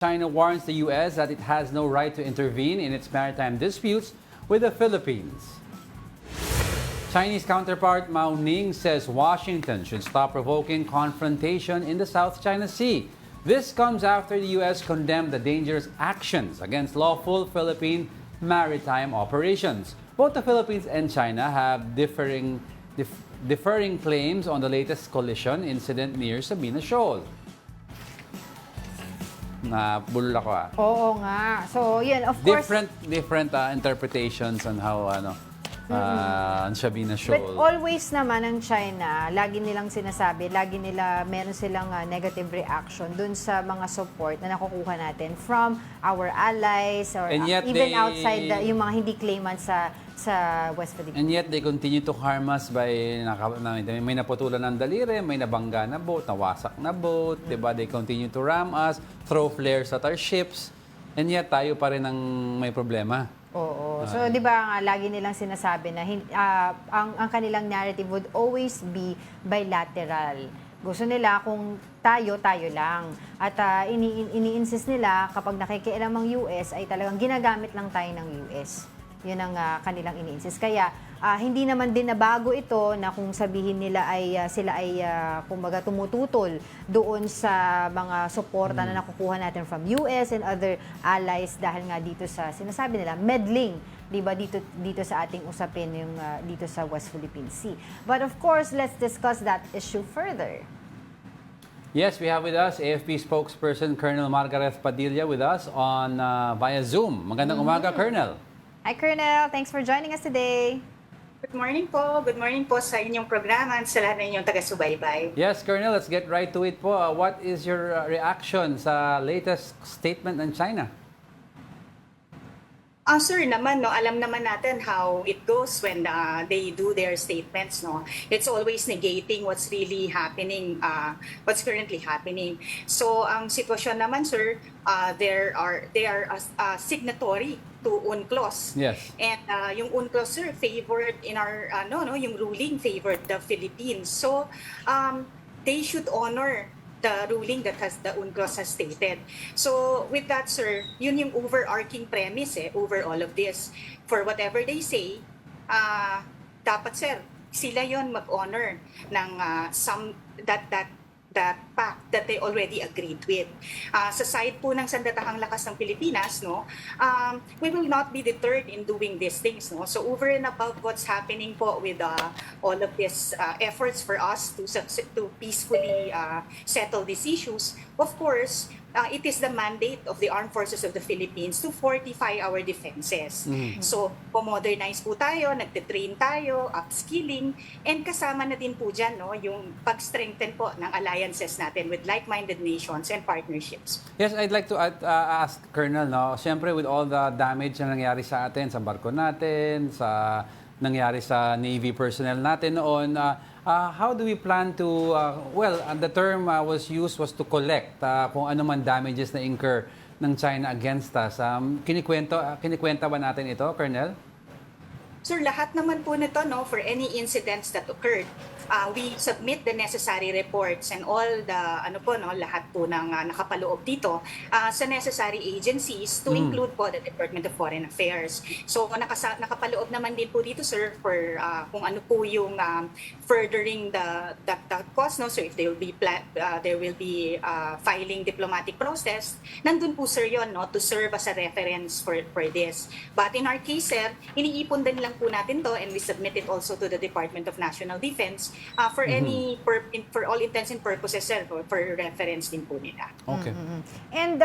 China warns the U.S. that it has no right to intervene in its maritime disputes with the Philippines. Chinese counterpart Mao Ning says Washington should stop provoking confrontation in the South China Sea. This comes after the U.S. condemned the dangerous actions against lawful Philippine maritime operations. Both the Philippines and China have differing claims on the latest collision incident near Sabina Shoal. Nabulol ako Oo nga. So, yun, of course. Different interpretations on how Sabina Shoal. But always naman ang China, lagi nilang sinasabi, meron silang negative reaction dun sa mga support na nakukuha natin from our allies or even outside yung mga hindi claimants sa West Philippines. And yet they continue to harm us by may naputulan ng daliri, may nabangga na boat, nawasak na boat, diba? They continue to ram us, throw flares at our ships, and yet tayo pa rin ang may problema. Oo. So, di ba lagi nilang sinasabi na ang kanilang narrative would always be bilateral. Gusto nila kung tayo lang. At ini-insist nila kapag nakikialam ang US ay talagang ginagamit lang tayo ng US. Yun ang kanilang ini-insist. Kaya hindi naman din nabago ito na kung sabihin nila ay sila ay kumbaga tumututol doon sa mga suporta na nakukuha natin from US and other allies dahil nga dito sa sinasabi nila meddling, 'di ba, dito sa ating usapin yung dito sa West Philippine Sea. But of course, let's discuss that issue further. Yes, we have with us AFP spokesperson Colonel Margareth Padilla with us on via Zoom. Magandang umaga, Colonel. Hi, Colonel. Thanks for joining us today. Good morning po. Good morning po sa inyong programa at sa lahat ng inyong taga-subaybay. Yes, Colonel, let's get right to it po. What is your reaction sa latest statement ng China? Sir, naman, no, alam naman natin how it goes when they do their statements. No? It's always negating what's really happening, what's currently happening. So, ang sitwasyon naman, sir, they are signatory to UNCLOS. Yes. And yung UNCLOS, sir, favored in our, yung ruling favored the Philippines. So, they should honor the ruling that the UNCLOS has stated. So with that, sir, yun yung overarching premise over all of this. For whatever they say, dapat, sir, sila yon mag-honor ng that pact that they already agreed with. Sa side po ng Sandatahang Lakas ng Pilipinas, no, we will not be deterred in doing these things. No? So over and above what's happening po with all of these efforts for us to peacefully settle these issues, of course, it is the mandate of the Armed Forces of the Philippines to fortify our defenses. So, po-modernize po tayo, nagte-train tayo, upskilling, and kasama na din po dyan, no, yung pag-strengthen po ng alliances natin with like-minded nations and partnerships. Yes, I'd like to ask Colonel, no, siyempre with all the damage na nangyari sa atin, sa barko natin, sa nangyari sa Navy personnel natin noon, how do we plan to, the term was to collect kung ano man damages na incur ng China against us. Kinikwenta ba natin ito, Colonel? Sir, lahat naman po nito, no, for any incidents that occurred, we submit the necessary reports and all the, lahat po ng nakapaloob dito sa necessary agencies to include po the Department of Foreign Affairs. So, nakapaloob naman din po dito, sir, for kung ano po yung furthering that cause, no? So, if there will be filing diplomatic process, nandun po, sir, yon, no, to serve as a reference for this. But in our case, sir, iniipon din lang po natin to and we submit it also to the Department of National Defense for for all intents and purposes, sir, for reference din po nila. Okay. And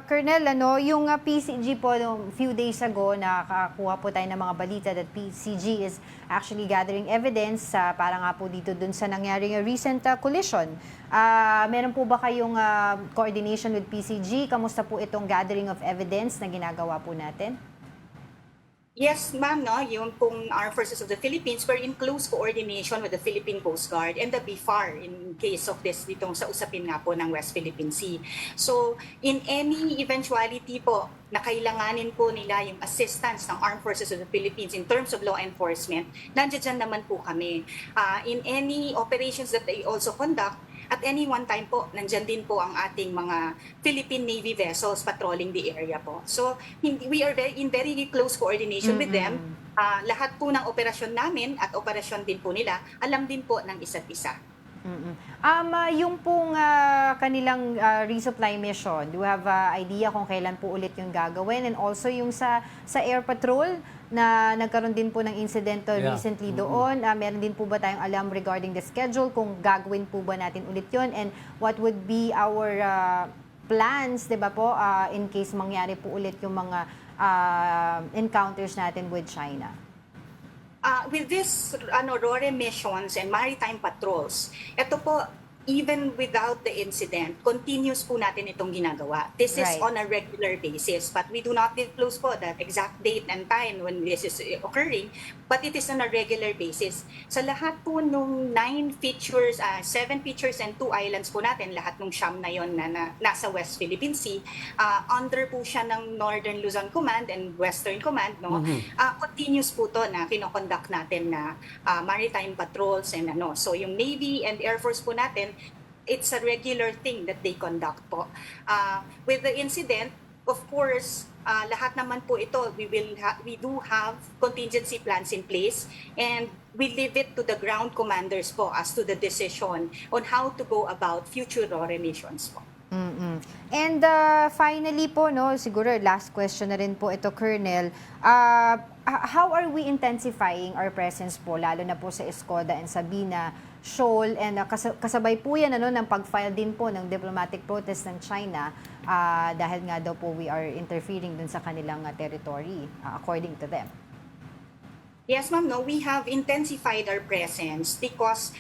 Colonel, yung PCG po a few days ago nakakuha po tayo ng mga balita that PCG is actually gathering evidence para nga po dito dun sa nangyaring recent collision. Meron po ba kayong coordination with PCG? Kamusta po itong gathering of evidence na ginagawa po natin? Yes, ma'am, no, yung pong Armed Forces of the Philippines were in close coordination with the Philippine Coast Guard and the BFAR in case of this ditong sa usapin nga po ng West Philippine Sea. So, in any eventuality po na kailanganin po nila yung assistance ng Armed Forces of the Philippines in terms of law enforcement, nandiyan naman po kami. In any operations that they also conduct, At any one time po, nandyan din po ang ating mga Philippine Navy vessels patrolling the area po. So we are in very close coordination with them. Lahat po ng operasyon namin at operasyon din po nila, alam din po ng isa't isa. Yung pong kanilang resupply mission, do you have idea kung kailan po ulit yung gagawin? And also yung sa air patrol na nagkaroon din po ng incident recently doon, meron din po ba tayong alam regarding the schedule kung gagawin po ba natin ulit yun? And what would be our plans, di ba po, in case mangyari po ulit yung mga encounters natin with China? With this RORE missions and maritime patrols, ito po, even without the incident, continuous po natin itong ginagawa. This is on a regular basis, but we do not disclose po the exact date and time when this is occurring, but it is on a regular basis. Sa lahat po nung 7 features and 2 islands po natin, lahat nung Siyam na yon na nasa West Philippine Sea, under po siya ng Northern Luzon Command and Western Command, no? Continuous po to na kinoconduct natin na maritime patrols and ano. So yung Navy and Air Force po natin, it's a regular thing that they conduct po. With the incident, of course, lahat naman po ito, we do have contingency plans in place, and we leave it to the ground commanders po as to the decision on how to go about future RORE missions po. And finally po, no, siguro last question na rin po ito, Colonel. How are we intensifying our presence po, lalo na po sa Escoda and Sabina Shoal, and kasabay po yan ng pag-file din po ng diplomatic protest ng China dahil nga daw po we are interfering dun sa kanilang territory, according to them. Yes, ma'am. No, we have intensified our presence because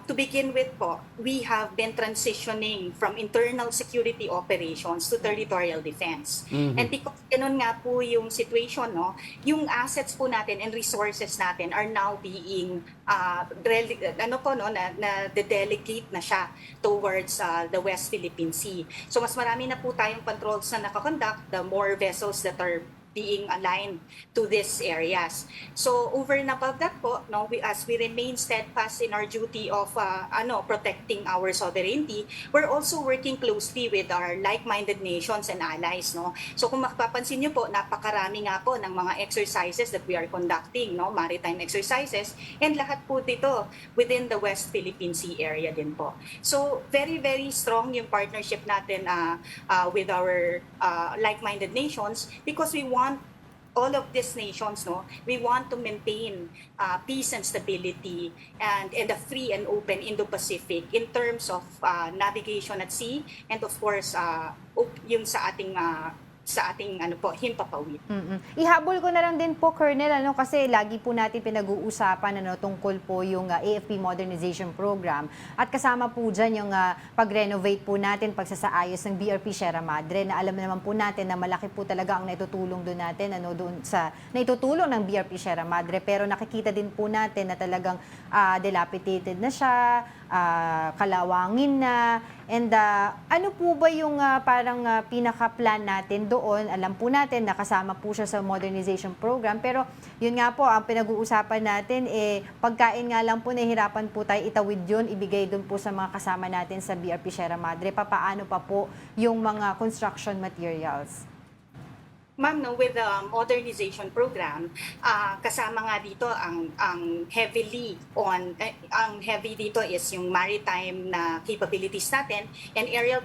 to begin with po, we have been transitioning from internal security operations to territorial defense. And because ganun nga po yung situation, no, yung assets po natin and resources natin are now being delegate na siya towards the West Philippine Sea. So mas marami na po tayong patrols na nakakonduct, the more vessels that are being aligned to these areas. So over and above that po, no, as we remain steadfast in our duty of protecting our sovereignty, we're also working closely with our like-minded nations and allies, no. So kung mapapansin niyo po, napakarami nga po ng mga exercises that we are conducting, no, maritime exercises, and lahat po dito within the West Philippine Sea area din po. So very very strong yung partnership natin with our like-minded nations, because we want all of these nations, no, we want to maintain peace and stability and a free and open Indo-Pacific in terms of navigation at sea, and of course yung sa ating himpapawid. Ihabol ko na lang din po, Colonel, kasi lagi po natin pinag-uusapan tungkol po yung AFP Modernization Program, at kasama po dyan yung pag-renovate po natin, pagsasaayos ng BRP Sierra Madre, na alam naman po natin na malaki po talaga ang naitutulong doon natin, doon sa naitutulong ng BRP Sierra Madre, pero nakikita din po natin na talagang dilapidated na siya, kalawangin na. And ano po ba yung parang pinaka-plan natin doon? Alam po natin na kasama po siya sa modernization program, pero yun nga po, ang pinag-uusapan natin, pagkain nga lang po, nahihirapan po tayo itawid yun, ibigay doon po sa mga kasama natin sa BRP Sierra Madre. Paano pa po yung mga construction materials? Ma'am, no, with the modernization program, kasama nga dito ang heavy dito is yung maritime na capabilities natin and aerial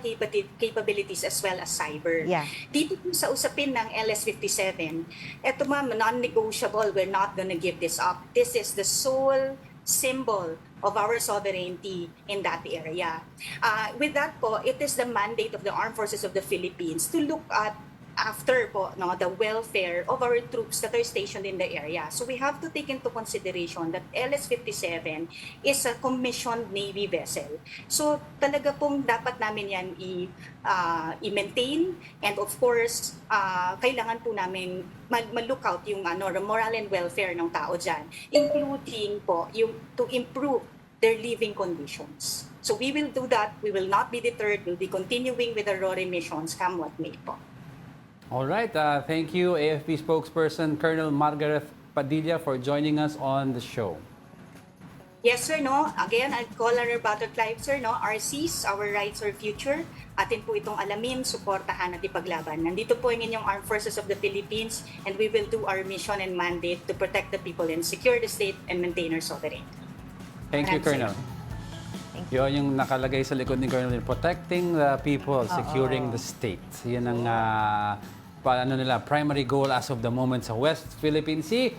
capabilities as well as cyber. Yeah. Dito po sa usapin ng LS-57, eto ma'am, non-negotiable, we're not gonna give this up. This is the sole symbol of our sovereignty in that area. With that po, it is the mandate of the Armed Forces of the Philippines to look at after po, no, the welfare of our troops that are stationed in the area. So we have to take into consideration that LS-57 is a commissioned Navy vessel. So talaga pong dapat namin yan i-maintain, and of course, kailangan po namin mag-look out yung moral and welfare ng tao dyan, including po yung to improve their living conditions. So we will do that. We will not be deterred. We'll be continuing with the RORE missions, come what may po. All right. Thank you, AFP spokesperson Colonel Margareth Padilla, for joining us on the show. Yes, sir, no? Again, I'd call our butterfly, sir, no? Our seas, our rights, our future. Atin po itong alamin, suportahan at ipaglaban. Nandito po ang inyong Armed Forces of the Philippines and we will do our mission and mandate to protect the people and secure the state and maintain our sovereignty. Thank you, Maraming Colonel. Yun yung nakalagay sa likod ni Colonel, protecting the people, securing the state. Yun ang primary goal as of the moment sa West Philippine Sea.